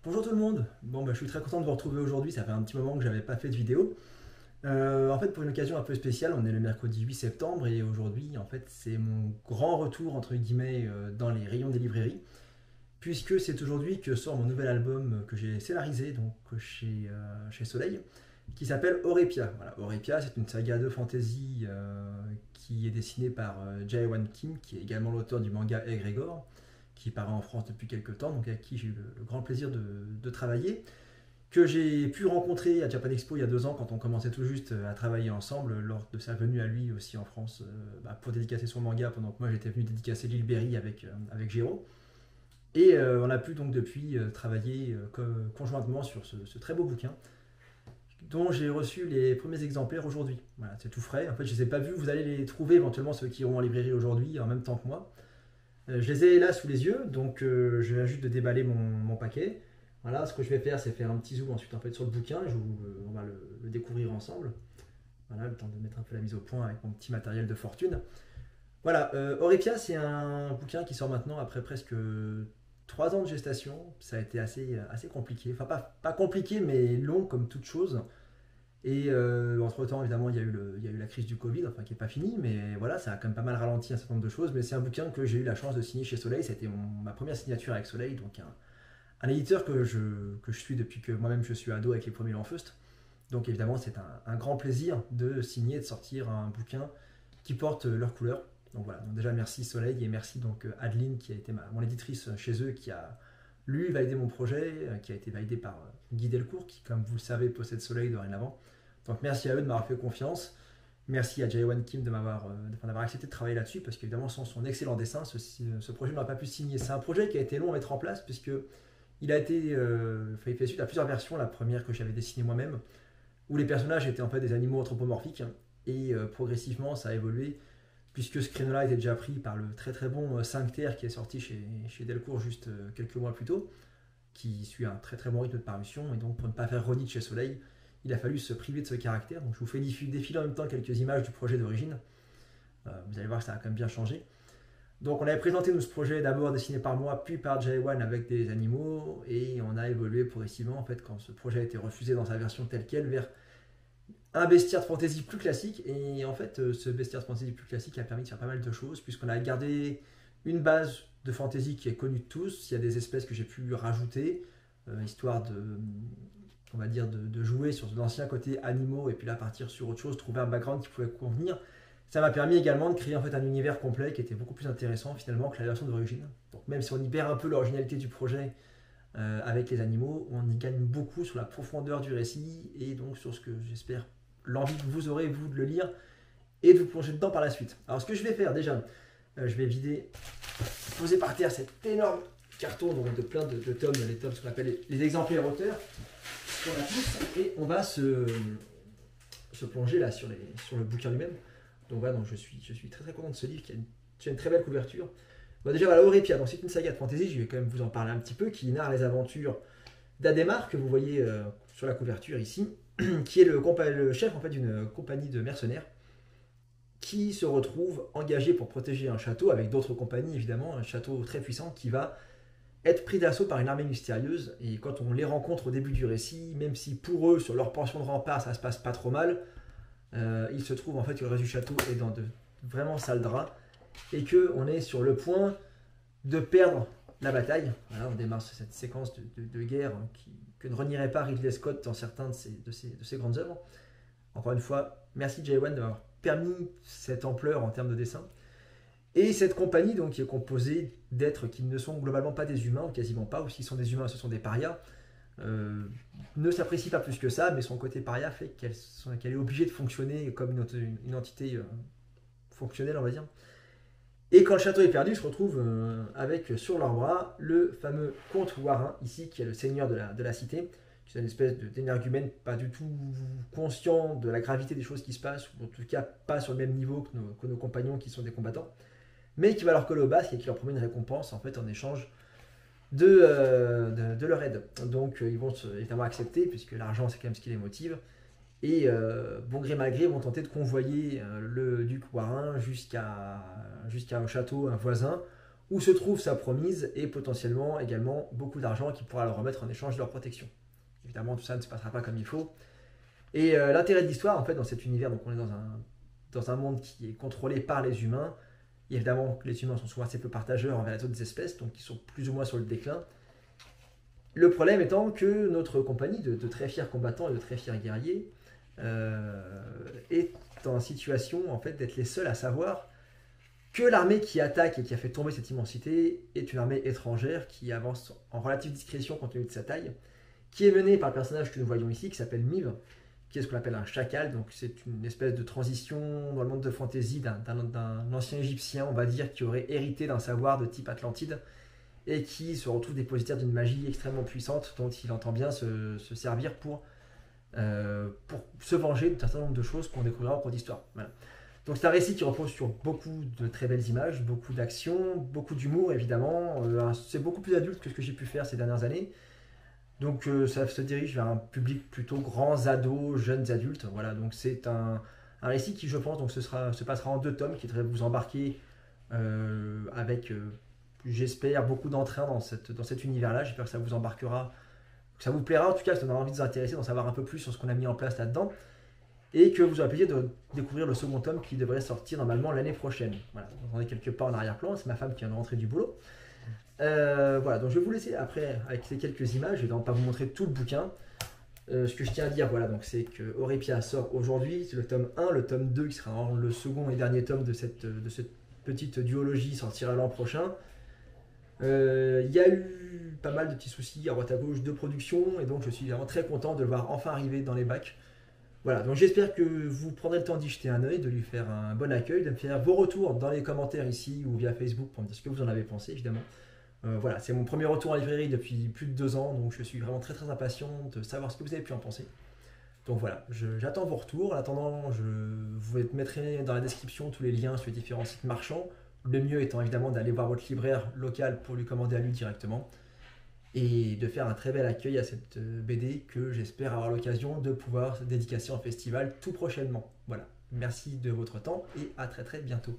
Bonjour tout le monde. Bon, je suis très content de vous retrouver aujourd'hui. Ça fait un petit moment que j'avais pas fait de vidéo. En fait, pour une occasion un peu spéciale, on est le mercredi 8 septembre et aujourd'hui, en fait, c'est mon grand retour entre guillemets dans les rayons des librairies, puisque c'est aujourd'hui que sort mon nouvel album que j'ai scénarisé donc chez Soleil, qui s'appelle Orepia. Voilà, Orepia, c'est une saga de fantasy qui est dessinée par Jae-Won Kim, qui est également l'auteur du manga Egregor, qui paraît en France depuis quelques temps, donc avec qui j'ai eu le grand plaisir de travailler, que j'ai pu rencontrer à Japan Expo il y a 2 ans quand on commençait tout juste à travailler ensemble lors de sa venue à lui aussi en France pour dédicacer son manga pendant que moi j'étais venu dédicacer Lil Berry avec Géraud. Et on a pu donc depuis travailler conjointement sur ce très beau bouquin dont j'ai reçu les premiers exemplaires aujourd'hui. Voilà, c'est tout frais. En fait, je ne les ai pas vus. Vous allez les trouver éventuellement ceux qui iront en librairie aujourd'hui en même temps que moi. Je les ai là sous les yeux, donc je viens juste de déballer mon paquet. Voilà, ce que je vais faire, c'est faire un petit zoom ensuite en fait sur le bouquin. On va le découvrir ensemble. Voilà, le temps de mettre un peu la mise au point avec mon petit matériel de fortune. Voilà, Orepia, c'est un bouquin qui sort maintenant après presque 3 ans de gestation. Ça a été assez compliqué. Enfin, pas compliqué, mais long comme toute chose. Et entre-temps, évidemment, il y a eu la crise du Covid, enfin qui n'est pas finie, mais voilà, ça a quand même pas mal ralenti un certain nombre de choses. Mais c'est un bouquin que j'ai eu la chance de signer chez Soleil. Ça a été ma première signature avec Soleil, donc un éditeur que je suis depuis que moi-même je suis ado avec les premiers Lanfeust. Donc évidemment, c'est un grand plaisir de signer, de sortir un bouquin qui porte leur couleur. Donc voilà, donc déjà merci Soleil et merci donc Adeline qui a été mon éditrice chez eux, qui a lui validé mon projet, qui a été validé par Guy Delcourt, qui comme vous le savez possède Soleil dorénavant. Donc merci à eux de m'avoir fait confiance. Merci à Jae-Won Kim d'avoir accepté de travailler là-dessus, parce qu'évidemment sans son excellent dessin, ce projet n'aurait pas pu signer. C'est un projet qui a été long à mettre en place, puisque il fait suite à plusieurs versions. La première que j'avais dessinée moi-même, où les personnages étaient en fait des animaux anthropomorphiques, et progressivement ça a évolué, puisque ce créneau-là était déjà pris par le très très bon 5 Terre qui est sorti chez Delcourt juste quelques mois plus tôt, qui suit un très très bon rythme de parution, et donc pour ne pas faire redite chez Soleil, il a fallu se priver de ce caractère. Donc je vous fais défiler en même temps quelques images du projet d'origine. Vous allez voir que ça a quand même bien changé. Donc on avait présenté nous ce projet d'abord dessiné par moi, puis par Jae-Won avec des animaux, et on a évolué progressivement en fait quand ce projet a été refusé dans sa version telle quelle vers un bestiaire de fantasy plus classique. Et en fait ce bestiaire de fantasy plus classique a permis de faire pas mal de choses, puisqu'on a gardé une base de fantasy qui est connue de tous. Il y a des espèces que j'ai pu rajouter, histoire on va dire de jouer sur l'ancien côté animaux et puis là partir sur autre chose, trouver un background qui pouvait convenir. Ça m'a permis également de créer en fait un univers complet qui était beaucoup plus intéressant finalement que la version d'origine. Donc même si on y perd un peu l'originalité du projet avec les animaux, on y gagne beaucoup sur la profondeur du récit et donc sur ce que j'espère l'envie que vous aurez vous de le lire et de vous plonger dedans par la suite. Alors ce que je vais faire déjà, je vais poser par terre cet énorme carton donc de plein de tomes, les tomes ce qu'on appelle les exemplaires auteurs qu'on a tous, et on va se plonger là sur le bouquin lui-même. Donc voilà, donc je suis très très content de ce livre qui a une très belle couverture. Bon, déjà voilà, Orepia, donc c'est une saga de fantasy, je vais quand même vous en parler un petit peu, qui narre les aventures d'Adhémar, que vous voyez sur la couverture ici, qui est le chef en fait d'une compagnie de mercenaires qui se retrouve engagé pour protéger un château avec d'autres compagnies évidemment, un château très puissant qui va être pris d'assaut par une armée mystérieuse. Et quand on les rencontre au début du récit, même si pour eux sur leur portion de rempart ça se passe pas trop mal, il se trouve en fait que le reste du château est dans de vraiment sales draps et qu'on est sur le point de perdre la bataille. Voilà, on démarre cette séquence de guerre que ne renierait pas Ridley Scott dans certains de ses grandes œuvres. Encore une fois, merci Jae-Won d'avoir permis cette ampleur en termes de dessin. Et cette compagnie donc, qui est composée d'êtres qui ne sont globalement pas des humains, ou quasiment pas, ou s'ils sont des humains, ce sont des parias, ne s'apprécie pas plus que ça, mais son côté paria fait qu'elle est obligée de fonctionner comme une entité fonctionnelle, on va dire. Et quand le château est perdu, je retrouve avec sur leurs bras le fameux comte Warin, ici, qui est le seigneur de la cité, qui est une espèce d'énergumène pas du tout conscient de la gravité des choses qui se passent, ou en tout cas pas sur le même niveau que nos compagnons qui sont des combattants, mais qui va leur coller au basque et qui leur promet une récompense en fait en échange de leur aide. Donc ils vont évidemment accepter, puisque l'argent c'est quand même ce qui les motive, et bon gré mal gré vont tenter de convoyer le duc Warin jusqu'à un château, un voisin, où se trouve sa promise et potentiellement également beaucoup d'argent qu'il pourra leur remettre en échange de leur protection. Évidemment, tout ça ne se passera pas comme il faut. Et l'intérêt de l'histoire, en fait, dans cet univers, donc on est dans un monde qui est contrôlé par les humains. Et évidemment, les humains sont souvent assez peu partageurs envers les autres espèces, donc ils sont plus ou moins sur le déclin. Le problème étant que notre compagnie de très fiers combattants et de très fiers guerriers est en situation en fait, d'être les seuls à savoir que l'armée qui attaque et qui a fait tomber cette immensité est une armée étrangère qui avance en relative discrétion compte tenu de sa taille, qui est menée par le personnage que nous voyons ici, qui s'appelle Miv, qui est ce qu'on appelle un chacal. Donc c'est une espèce de transition dans le monde de fantasy d'un ancien égyptien, on va dire, qui aurait hérité d'un savoir de type Atlantide et qui se retrouve dépositaire d'une magie extrêmement puissante dont il entend bien se servir pour se venger d'un certain nombre de choses qu'on découvrira en cours d'histoire. Voilà. Donc c'est un récit qui repose sur beaucoup de très belles images, beaucoup d'action, beaucoup d'humour évidemment. C'est beaucoup plus adulte que ce que j'ai pu faire ces dernières années. Donc ça se dirige vers un public plutôt grands ados, jeunes adultes. Voilà, donc c'est un récit qui, je pense, donc se passera en 2 tomes, qui devrait vous embarquer avec, j'espère, beaucoup d'entrain dans cet univers-là. J'espère que ça vous embarquera, que ça vous plaira, en tout cas, que ça vous donnera envie de vous intéresser, d'en savoir un peu plus sur ce qu'on a mis en place là-dedans. Et que vous aurez plaisir de découvrir le second tome qui devrait sortir normalement l'année prochaine. Voilà, vous entendez quelque part en arrière-plan, c'est ma femme qui vient de rentrer du boulot. Voilà, donc je vais vous laisser après avec ces quelques images, je ne vais pas vous montrer tout le bouquin. Ce que je tiens à dire, voilà, donc c'est que Oripia sort aujourd'hui, c'est le tome 1, le tome 2 qui sera le second et dernier tome de cette petite duologie sortira l'an prochain. Il y a eu pas mal de petits soucis à droite à gauche de production et donc je suis vraiment très content de le voir enfin arriver dans les bacs. Voilà, donc j'espère que vous prendrez le temps d'y jeter un œil, de lui faire un bon accueil, de me faire vos retours dans les commentaires ici ou via Facebook pour me dire ce que vous en avez pensé évidemment. Voilà, c'est mon premier retour en librairie depuis plus de 2 ans, donc je suis vraiment très très impatient de savoir ce que vous avez pu en penser. Donc voilà, j'attends vos retours. En attendant, je vous mettrai dans la description tous les liens sur les différents sites marchands. Le mieux étant évidemment d'aller voir votre libraire local pour lui commander à lui directement. Et de faire un très bel accueil à cette BD que j'espère avoir l'occasion de pouvoir dédicacer en festival tout prochainement. Voilà, merci de votre temps et à très très bientôt.